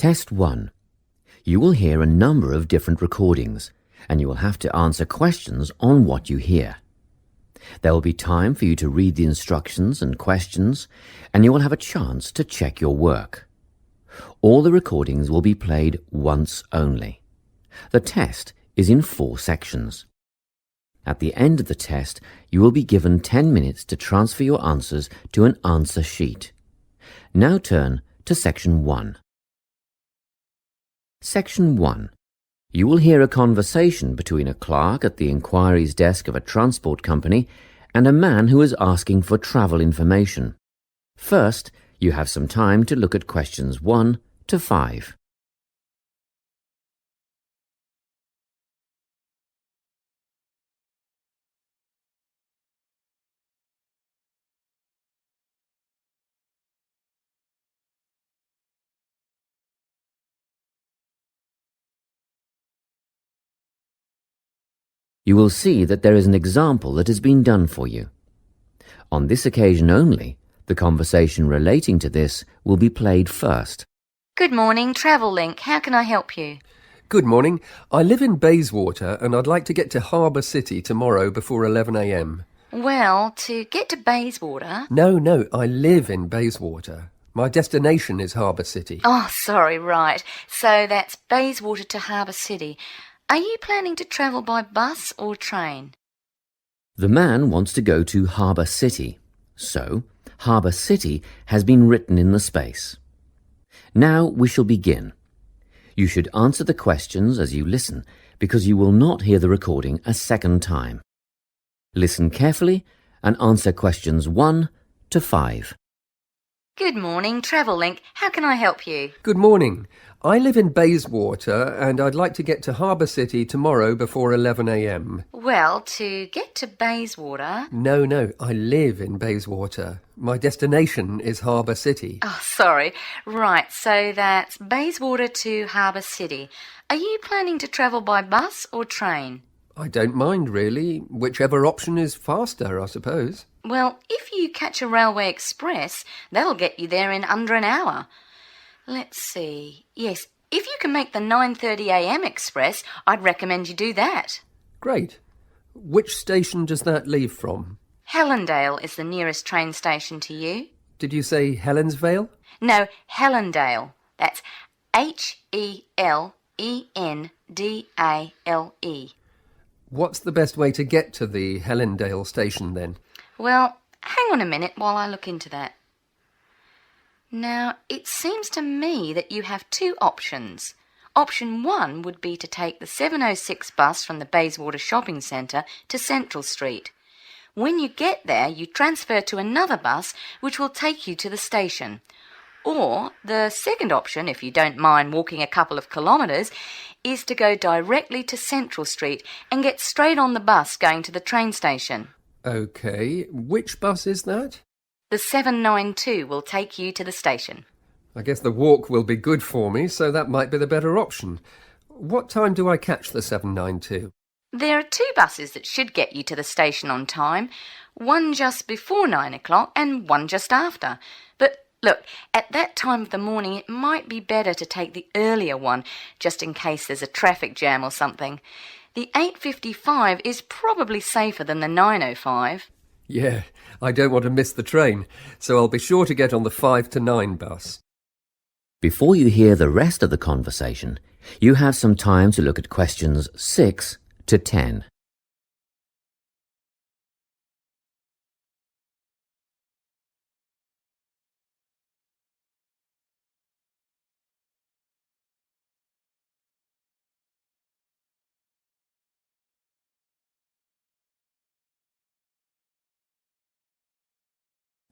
Test 1. You will hear a number of different recordings, and you will have to answer questions on what you hear. There will be time for you to read the instructions and questions, and you will have a chance to check your work. All the recordings will be played once only. The test is in 4 sections. At the end of the test, you will be given 10 minutes to transfer your answers to an answer sheet. Now turn to Section 1. Section 1. You will hear a conversation between a clerk at the inquiries desk of a transport company and a man who is asking for travel information. First, you have some time to look at questions 1 to 5. You will see that there is an example that has been done for you. On this occasion only, the conversation relating to this will be played first. Good morning, Travel Link. How can I help you? Good morning. I live in Bayswater and I'd like to get to Harbour City tomorrow before 11 a.m. Well, to get to Bayswater... No, I live in Bayswater. My destination is Harbour City. Oh, sorry, right. So that's Bayswater to Harbour City. Are you planning to travel by bus or train? The man wants to go to Harbour City, so Harbour City has been written in the space. Now we shall begin. You should answer the questions as you listen, because you will not hear the recording a second time. Listen carefully and answer questions 1 to 5. Good morning, Travel Link. How can I help you? Good morning. I live in Bayswater and I'd like to get to Harbour City tomorrow before 11 a.m. Well, to get to Bayswater... No, I live in Bayswater. My destination is Harbour City. Oh, sorry. Right, so that's Bayswater to Harbour City. Are you planning to travel by bus or train? I don't mind, really. Whichever option is faster, I suppose. Well, if you catch a railway express, that'll get you there in under an hour. Let's see. Yes, if you can make the 9:30 a.m. express, I'd recommend you do that. Great. Which station does that leave from? Helendale is the nearest train station to you. Did you say Helensvale? No, Helendale. That's Helendale. What's the best way to get to the Helendale station then? Well, hang on a minute while I look into that. Now, it seems to me that you have 2 options. Option 1 would be to take the 7:06 bus from the Bayswater Shopping Centre to Central Street. When you get there, you transfer to another bus which will take you to the station. Or the second option, if you don't mind walking a couple of kilometres, is to go directly to Central Street and get straight on the bus going to the train station. OK, which bus is that? The 792 will take you to the station. I guess the walk will be good for me, so that might be the better option. What time do I catch the 792? There are 2 buses that should get you to the station on time, one just before 9 o'clock and one just after. But look, at that time of the morning it might be better to take the earlier one, just in case there's a traffic jam or something. The 8:55 is probably safer than the 9:05. Yeah, I don't want to miss the train, so I'll be sure to get on the 5 to 9 bus. Before you hear the rest of the conversation, you have some time to look at questions 6 to 10.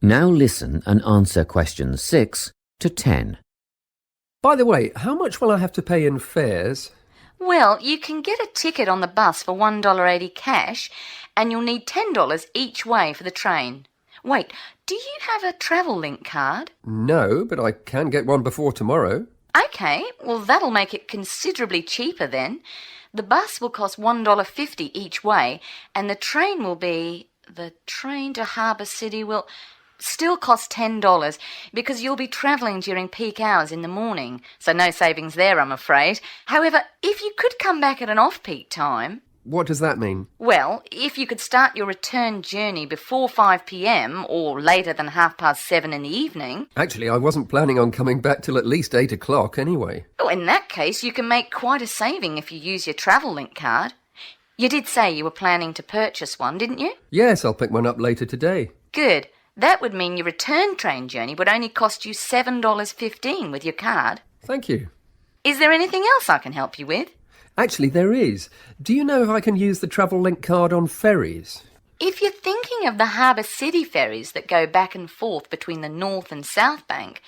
Now listen and answer questions 6 to 10. By the way, how much will I have to pay in fares? Well, you can get a ticket on the bus for $1.80 cash, and you'll need $10 each way for the train. Wait, do you have a Travel Link card? No, but I can get one before tomorrow. OK, well that'll make it considerably cheaper then. The bus will cost $1.50 each way, and the train will be... The train to Harbour City will... Still costs $10 because you'll be travelling during peak hours in the morning, so no savings there, I'm afraid. However, if you could come back at an off-peak time... What does that mean? Well, if you could start your return journey before 5 p.m. or later than 7:30 in the evening... Actually, I wasn't planning on coming back till at least 8 o'clock anyway. Oh, in that case, you can make quite a saving if you use your travel link card. You did say you were planning to purchase one, didn't you? Yes, I'll pick one up later today. Good. That would mean your return train journey would only cost you $7.15 with your card. Thank you. Is there anything else I can help you with? Actually, there is. Do you know if I can use the travel link card on ferries? If you're thinking of the Harbour City ferries that go back and forth between the North and South Bank,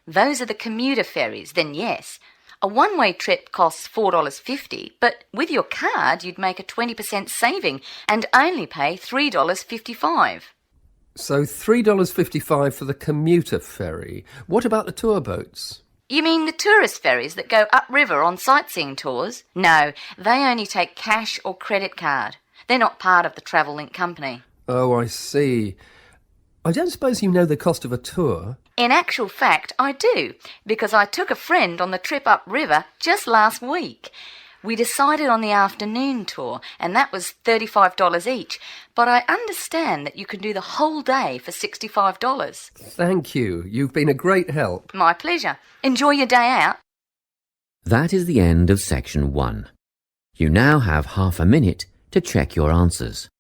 those are the commuter ferries, then yes. A one-way trip costs $4.50, but with your card you'd make a 20% saving and only pay $3.55. So $3.55 for the commuter ferry. What about the tour boats? You mean the tourist ferries that go upriver on sightseeing tours? No, they only take cash or credit card. They're not part of the Travel Link company. Oh, I see. I don't suppose you know the cost of a tour? In actual fact, I do, because I took a friend on the trip upriver just last week. We decided on the afternoon tour, and that was $35 each, but I understand that you can do the whole day for $65. Thank you. You've been a great help. My pleasure. Enjoy your day out. That is the end of section 1. You now have half a minute to check your answers.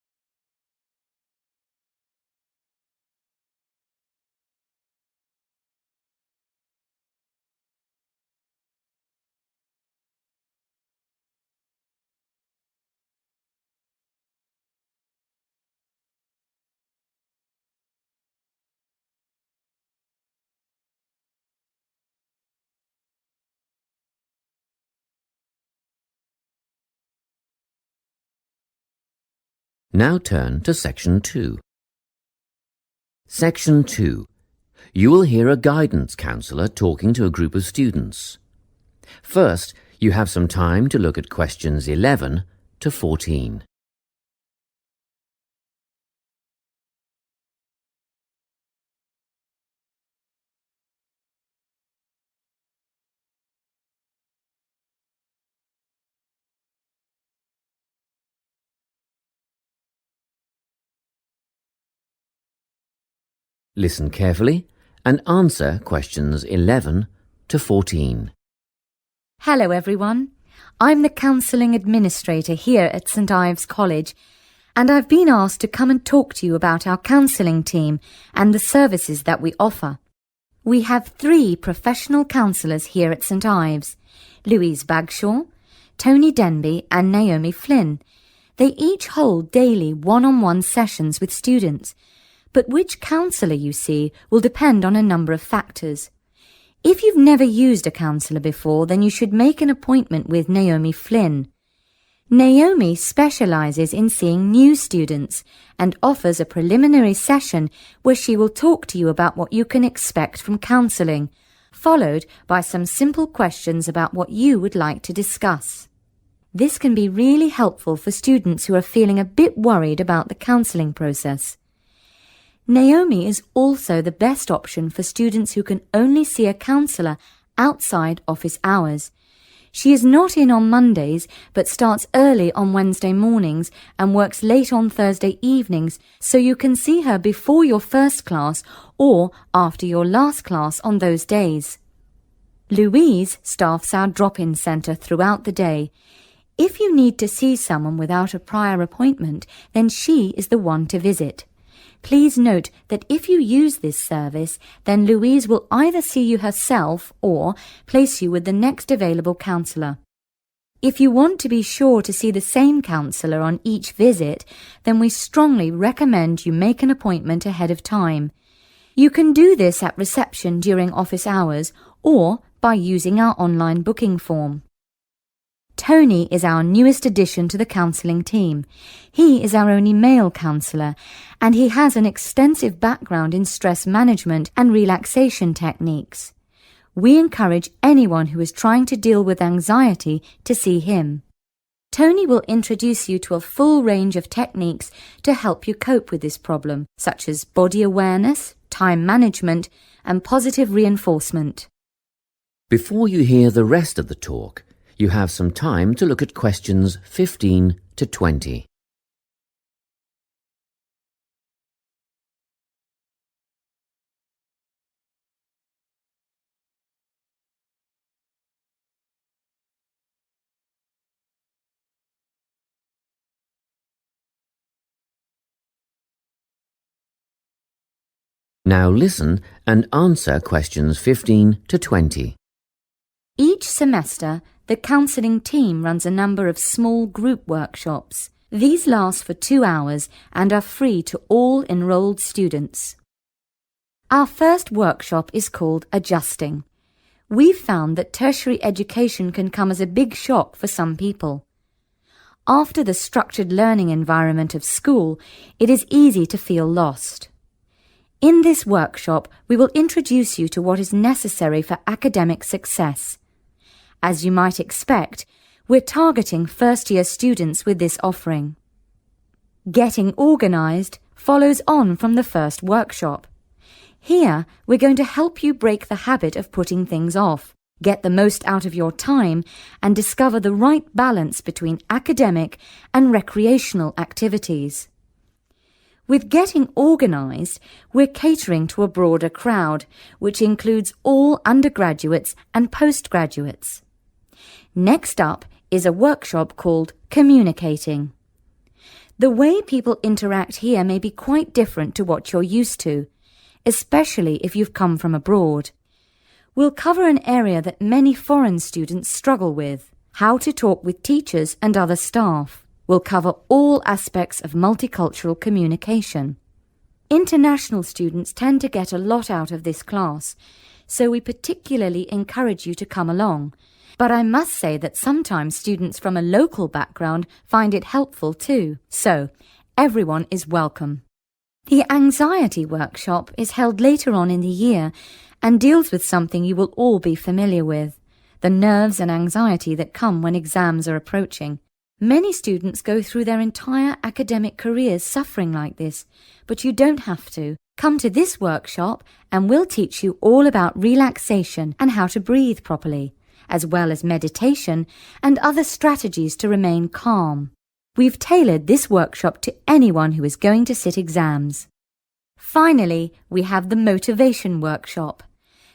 Now turn to Section 2. Section 2. You will hear a guidance counsellor talking to a group of students. First, you have some time to look at questions 11 to 14. Listen carefully and answer questions 11 to 14. Hello everyone. I'm the Counselling Administrator here at St Ives College, and I've been asked to come and talk to you about our counselling team and the services that we offer. We have 3 professional counsellors here at St Ives, Louise Bagshaw, Tony Denby and Naomi Flynn. They each hold daily one-on-one sessions with students, but which counsellor you see will depend on a number of factors. If you've never used a counsellor before, then you should make an appointment with Naomi Flynn. Naomi specialises in seeing new students and offers a preliminary session where she will talk to you about what you can expect from counselling, followed by some simple questions about what you would like to discuss. This can be really helpful for students who are feeling a bit worried about the counselling process. Naomi is also the best option for students who can only see a counsellor outside office hours. She is not in on Mondays, but starts early on Wednesday mornings and works late on Thursday evenings, so you can see her before your first class or after your last class on those days. Louise staffs our drop-in centre throughout the day. If you need to see someone without a prior appointment, then she is the one to visit. Please note that if you use this service, then Louise will either see you herself or place you with the next available counsellor. If you want to be sure to see the same counsellor on each visit, then we strongly recommend you make an appointment ahead of time. You can do this at reception during office hours or by using our online booking form. Tony is our newest addition to the counselling team. He is our only male counsellor, and he has an extensive background in stress management and relaxation techniques. We encourage anyone who is trying to deal with anxiety to see him. Tony will introduce you to a full range of techniques to help you cope with this problem, such as body awareness, time management, and positive reinforcement. Before you hear the rest of the talk, you have some time to look at questions 15 to 20. Now listen and answer questions 15 to 20. Each semester, the counselling team runs a number of small group workshops. These last for 2 hours and are free to all enrolled students. Our first workshop is called Adjusting. We've found that tertiary education can come as a big shock for some people. After the structured learning environment of school, it is easy to feel lost. In this workshop, we will introduce you to what is necessary for academic success. As you might expect, we're targeting first-year students with this offering. Getting organised follows on from the first workshop. Here, we're going to help you break the habit of putting things off, get the most out of your time, and discover the right balance between academic and recreational activities. With Getting Organised, we're catering to a broader crowd, which includes all undergraduates and postgraduates. Next up is a workshop called Communicating. The way people interact here may be quite different to what you're used to, especially if you've come from abroad. We'll cover an area that many foreign students struggle with: how to talk with teachers and other staff. We'll cover all aspects of multicultural communication. International students tend to get a lot out of this class, so we particularly encourage you to come along. But I must say that sometimes students from a local background find it helpful too. So, everyone is welcome. The Anxiety Workshop is held later on in the year and deals with something you will all be familiar with: the nerves and anxiety that come when exams are approaching. Many students go through their entire academic careers suffering like this, but you don't have to. Come to this workshop and we'll teach you all about relaxation and how to breathe properly, as well as meditation and other strategies to remain calm. We've tailored this workshop to anyone who is going to sit exams. Finally, we have the Motivation Workshop.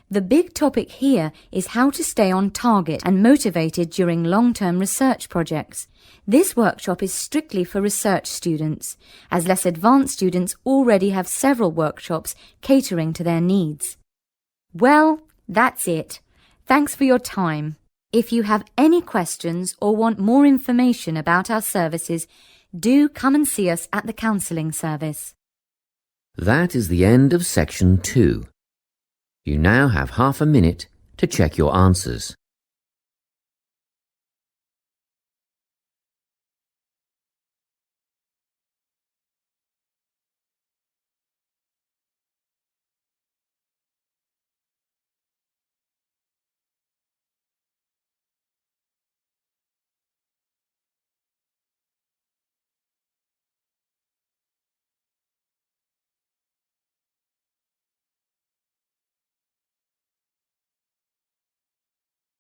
The big topic here is how to stay on target and motivated during long-term research projects. This workshop is strictly for research students, as less advanced students already have several workshops catering to their needs. Well, that's it. Thanks for your time. If you have any questions or want more information about our services, do come and see us at the counselling service. That is the end of section 2. You now have half a minute to check your answers.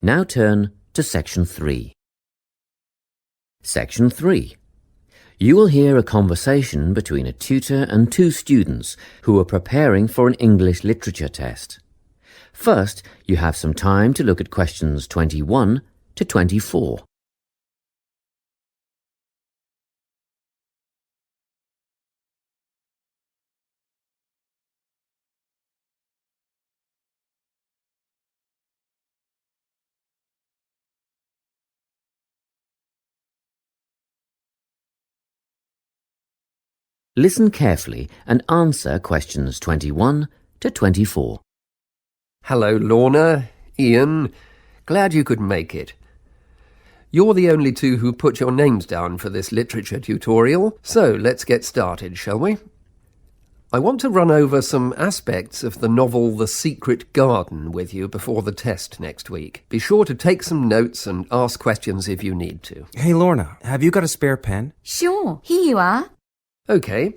Now turn to Section 3. Section 3. You will hear a conversation between a tutor and 2 students who are preparing for an English literature test. First, you have some time to look at questions 21 to 24. Listen carefully and answer questions 21 to 24. Hello, Lorna, Ian. Glad you could make it. You're the only 2 who put your names down for this literature tutorial, so let's get started, shall we? I want to run over some aspects of the novel The Secret Garden with you before the test next week. Be sure to take some notes and ask questions if you need to. Hey, Lorna, have you got a spare pen? Sure, here you are. OK.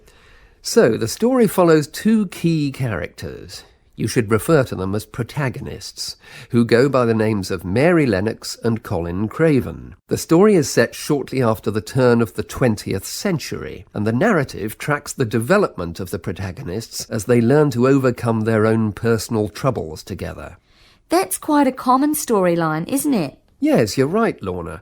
So, the story follows two key characters. You should refer to them as protagonists, who go by the names of Mary Lennox and Colin Craven. The story is set shortly after the turn of the 20th century, and the narrative tracks the development of the protagonists as they learn to overcome their own personal troubles together. That's quite a common storyline, isn't it? Yes, you're right, Lorna.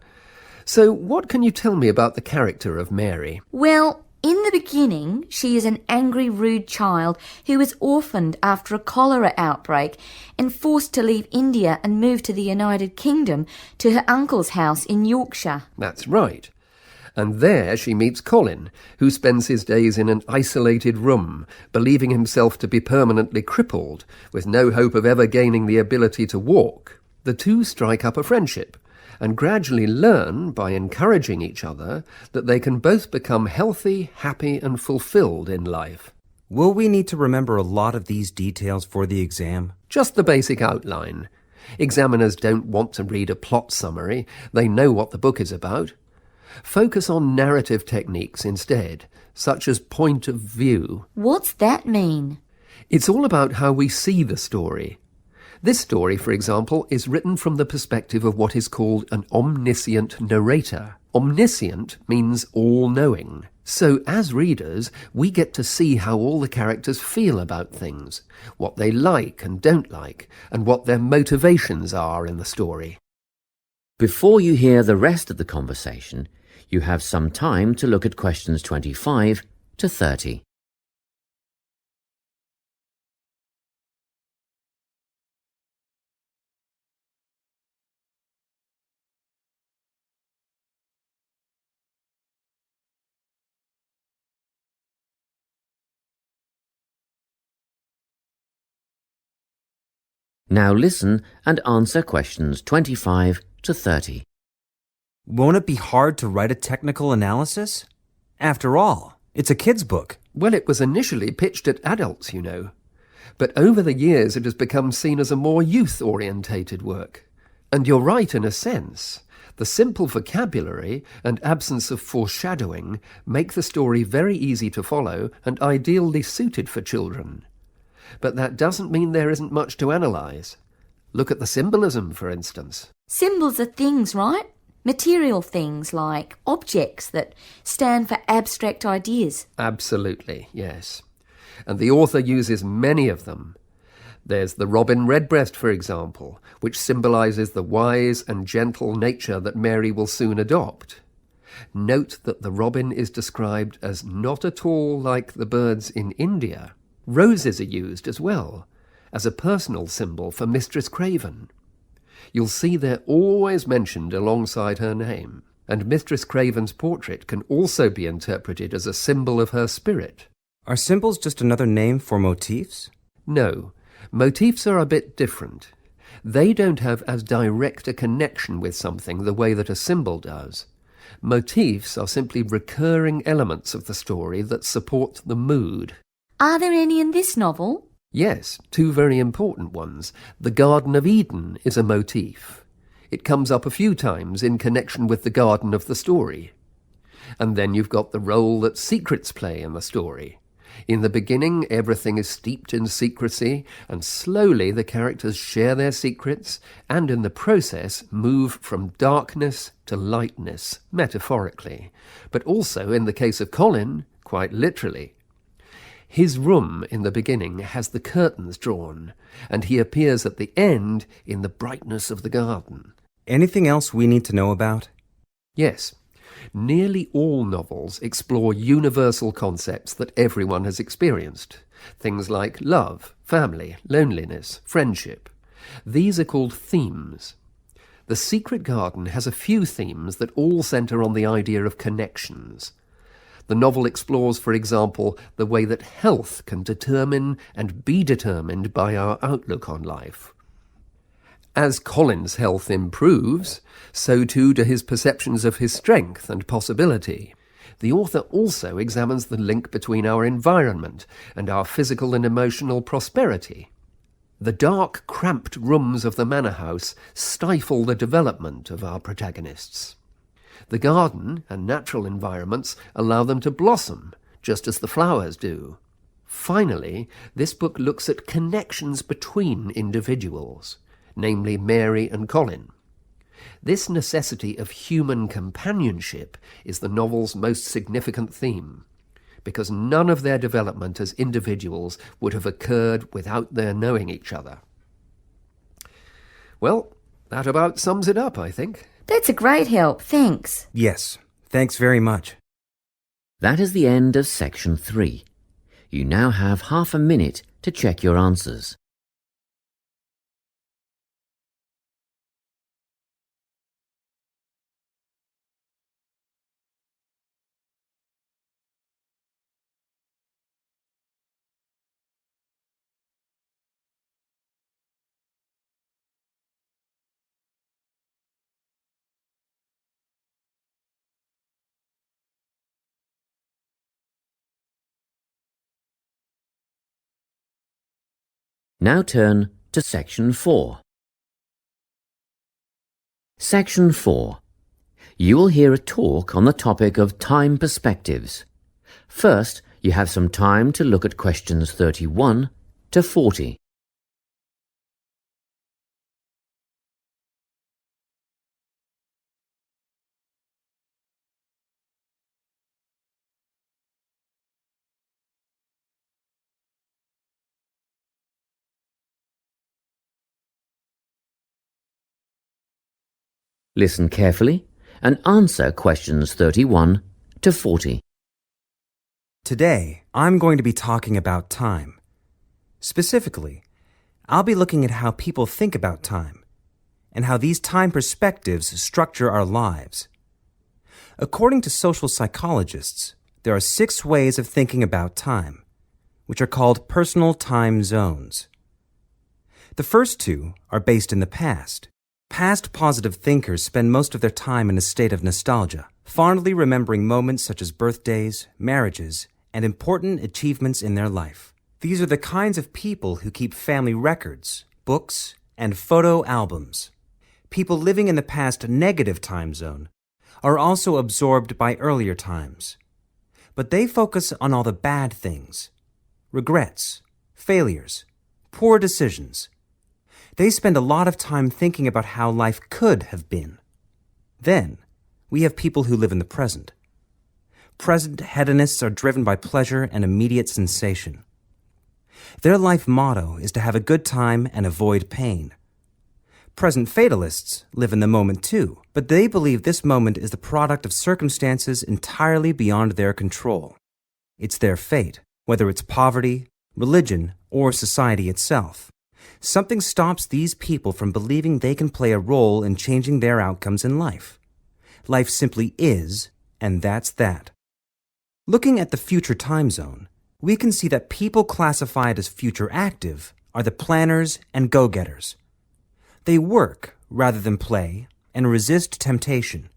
So, what can you tell me about the character of Mary? Well, in the beginning, she is an angry, rude child who was orphaned after a cholera outbreak and forced to leave India and move to the United Kingdom to her uncle's house in Yorkshire. That's right. And there she meets Colin, who spends his days in an isolated room, believing himself to be permanently crippled, with no hope of ever gaining the ability to walk. The two strike up a friendship, and gradually learn, by encouraging each other, that they can both become healthy, happy and fulfilled in life. Will we need to remember a lot of these details for the exam? Just the basic outline. Examiners don't want to read a plot summary. They know what the book is about. Focus on narrative techniques instead, such as point of view. What's that mean? It's all about how we see the story. This story, for example, is written from the perspective of what is called an omniscient narrator. Omniscient means all-knowing. So, as readers, we get to see how all the characters feel about things, what they like and don't like, and what their motivations are in the story. Before you hear the rest of the conversation, you have some time to look at questions 25 to 30. Now listen and answer questions 25 to 30. Won't it be hard to write a technical analysis? After all, it's a kid's book. Well, it was initially pitched at adults, you know. But over the years it has become seen as a more youth-orientated work. And you're right in a sense. The simple vocabulary and absence of foreshadowing make the story very easy to follow and ideally suited for children. But that doesn't mean there isn't much to analyse. Look at the symbolism, for instance. Symbols are things, right? Material things like objects that stand for abstract ideas. Absolutely, yes. And the author uses many of them. There's the robin redbreast, for example, which symbolises the wise and gentle nature that Mary will soon adopt. Note that the robin is described as not at all like the birds in India. Roses are used as well, as a personal symbol for Mistress Craven. You'll see they're always mentioned alongside her name, and Mistress Craven's portrait can also be interpreted as a symbol of her spirit. Are symbols just another name for motifs? No, motifs are a bit different. They don't have as direct a connection with something the way that a symbol does. Motifs are simply recurring elements of the story that support the mood. Are there any in this novel? Yes, two very important ones. The Garden of Eden is a motif. It comes up a few times in connection with the garden of the story. And then you've got the role that secrets play in the story. In the beginning, everything is steeped in secrecy, and slowly the characters share their secrets, and in the process move from darkness to lightness, metaphorically, but also, in the case of Colin, quite literally. His room in the beginning has the curtains drawn, and he appears at the end in the brightness of the garden. Anything else we need to know about? Yes. Nearly all novels explore universal concepts that everyone has experienced. Things like love, family, loneliness, friendship. These are called themes. The Secret Garden has a few themes that all centre on the idea of connections. The novel explores, for example, the way that health can determine and be determined by our outlook on life. As Colin's health improves, so too do his perceptions of his strength and possibility. The author also examines the link between our environment and our physical and emotional prosperity. The dark, cramped rooms of the manor house stifle the development of our protagonists. The garden and natural environments allow them to blossom, just as the flowers do. Finally, this book looks at connections between individuals, namely Mary and Colin. This necessity of human companionship is the novel's most significant theme, because none of their development as individuals would have occurred without their knowing each other. Well, that about sums it up, I think. That's a great help, thanks. Yes, thanks very much. That is the end of section 3. You now have half a minute to check your answers. Now turn to section 4. Section 4. You will hear a talk on the topic of time perspectives. First, you have some time to look at questions 31 to 40. Listen carefully and answer questions 31 to 40. Today, I'm going to be talking about time. Specifically, I'll be looking at how people think about time and how these time perspectives structure our lives. According to social psychologists, there are 6 ways of thinking about time, which are called personal time zones. The first 2 are based in the past. Past positive thinkers spend most of their time in a state of nostalgia, fondly remembering moments such as birthdays, marriages, and important achievements in their life. These are the kinds of people who keep family records, books, and photo albums. People living in the past negative time zone are also absorbed by earlier times, but they focus on all the bad things, regrets, failures, poor decisions. They spend a lot of time thinking about how life could have been. Then, we have people who live in the present. Present hedonists are driven by pleasure and immediate sensation. Their life motto is to have a good time and avoid pain. Present fatalists live in the moment too, but they believe this moment is the product of circumstances entirely beyond their control. It's their fate, whether it's poverty, religion, or society itself. Something stops these people from believing they can play a role in changing their outcomes in life. Life simply is, and that's that. Looking at the future time zone, we can see that people classified as future active are the planners and go-getters. They work rather than play and resist temptation.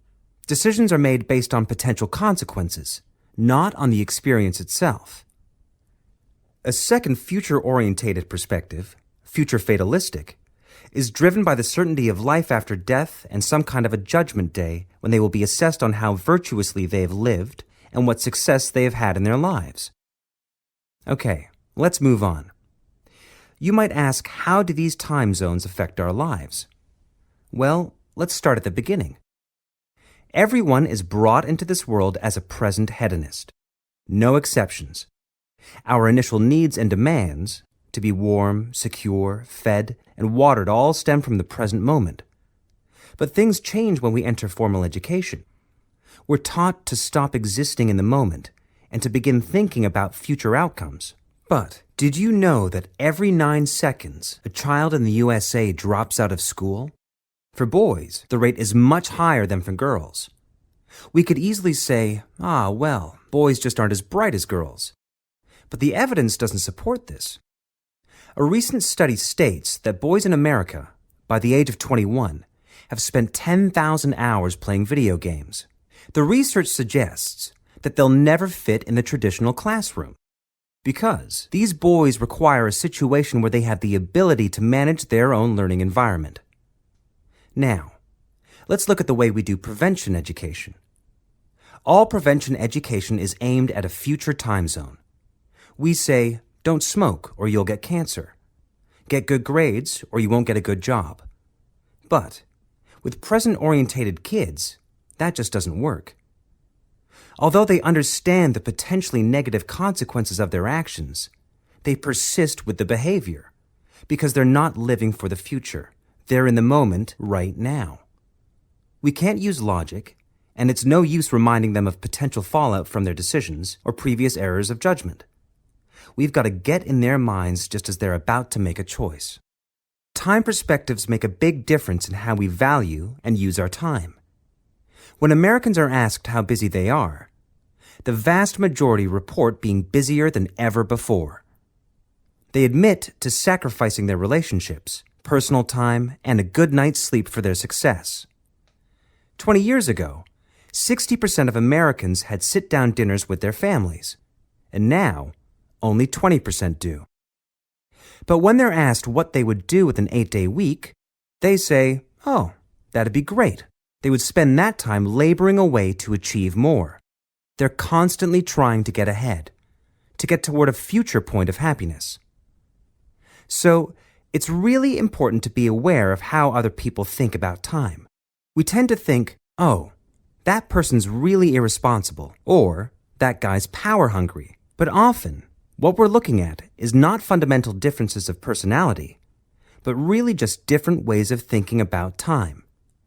Decisions are made based on potential consequences, not on the experience itself. A second future-orientated perspective, future fatalistic, is driven by the certainty of life after death and some kind of a judgment day when they will be assessed on how virtuously they have lived and what success they have had in their lives. Okay, let's move on. You might ask, how do these time zones affect our lives? Well, let's start at the beginning. Everyone is brought into this world as a present hedonist. No exceptions. Our initial needs and demands, to be warm, secure, fed, and watered, all stem from the present moment. But things change when we enter formal education. We're taught to stop existing in the moment and to begin thinking about future outcomes. But did you know that every 9 seconds, a child in the USA drops out of school? For boys, the rate is much higher than for girls. We could easily say, well, boys just aren't as bright as girls. But the evidence doesn't support this. A recent study states that boys in America, by the age of 21, have spent 10,000 hours playing video games. The research suggests that they'll never fit in the traditional classroom because these boys require a situation where they have the ability to manage their own learning environment. Now, let's look at the way we do prevention education. all prevention education is aimed at a future time zone. We say, don't smoke or you'll get cancer. Get good grades or you won't get a good job. But with present-orientated kids, that just doesn't work. Although they understand the potentially negative consequences of their actions, they persist with the behavior because they're not living for the future. They're in the moment right now. We can't use logic, and it's no use reminding them of potential fallout from their decisions or previous errors of judgment. We've got to get in their minds just as they're about to make a choice. Time perspectives make a big difference in how we value and use our time. When Americans are asked how busy they are, the vast majority report being busier than ever before. They admit to sacrificing their relationships, personal time, and a good night's sleep for their success. 20 years ago, 60% of Americans had sit-down dinners with their families, and now only 20% do. But when they're asked what they would do with an 8-day week, they say, oh, that'd be great. They would spend that time laboring away to achieve more. They're constantly trying to get ahead, to get toward a future point of happiness. So, it's really important to be aware of how other people think about time. We tend to think, oh, that person's really irresponsible, or that guy's power hungry. But often, what we're looking at is not fundamental differences of personality, but really just different ways of thinking about time.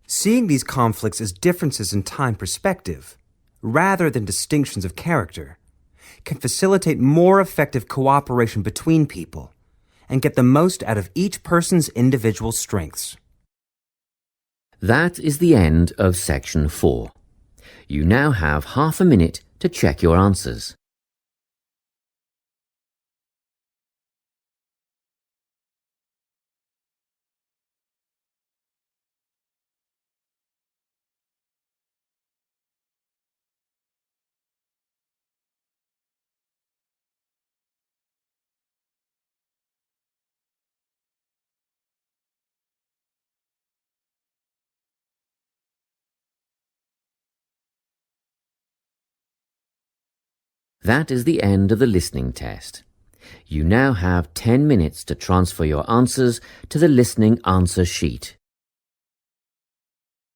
Seeing these conflicts as differences in time perspective, rather than distinctions of character, can facilitate more effective cooperation between people and get the most out of each person's individual strengths. That is the end of section 4. You now have half a minute to check your answers. That is the end of the listening test. You now have 10 minutes to transfer your answers to the listening answer sheet.